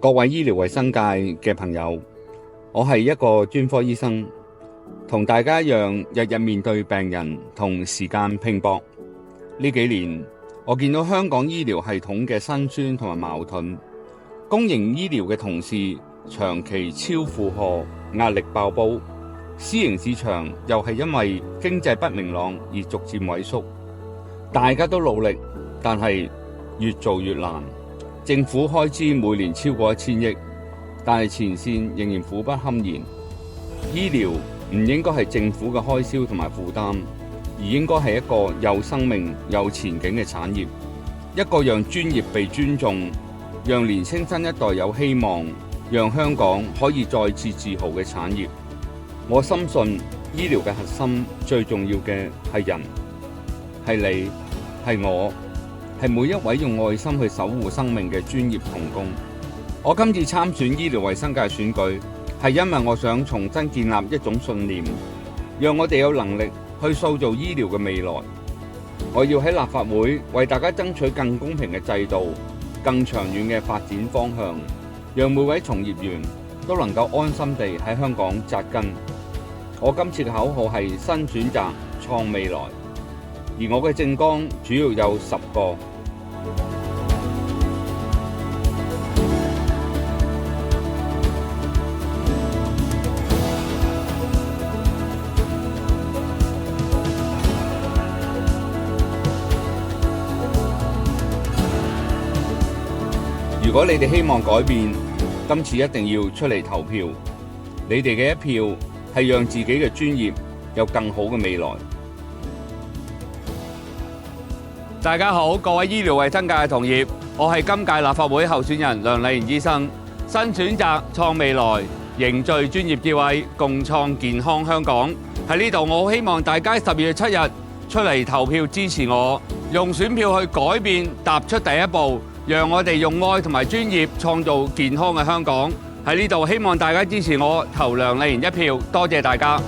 各位醫療衛生界嘅朋友，我係一個專科醫生，同大家一樣，日日面對病人同時間拼搏。呢幾年，我見到香港醫療系統嘅辛酸同埋矛盾。公營醫療嘅同事長期超負荷，壓力爆煲；私營市場又係因為經濟不明朗而逐漸萎縮。大家都努力，但係越做越難。政府開支每年超過1000億，但係前線仍然苦不堪言。醫療唔應該係政府嘅開銷同埋負擔，而應該係一個有生命、有前景嘅產業，一個讓專業被尊重，讓年輕新一代有希望，讓香港可以再次自豪嘅產業。我深信醫療嘅核心最重要嘅係人，係你，係我。係每一位用愛心去守護生命嘅專業同工。我今次參選醫療衛生界選舉，係因為我想重新建立一種信念，讓我哋有能力去塑造醫療嘅未來。我要喺立法會為大家爭取更公平嘅制度、更長遠嘅發展方向，讓每位從業員都能夠安心地喺香港紮根。我今次嘅口號係新選擇創未來，而我嘅政綱主要有10個。如果你哋希望改變，今次一定要出嚟投票。你哋嘅一票係讓自己嘅專業有更好嘅未來。大家好，各位醫療衛生界嘅同業，我係今屆立法會候選人梁麗賢醫生。新選擇創未來，凝聚專業智慧，共創健康香港。喺呢度，我好希望大家12月7日出嚟投票支持我，用選票去改變，踏出第一步，讓我哋用愛同埋專業創造健康嘅香港。喺呢度，希望大家支持我，投梁麗賢一票。多謝大家。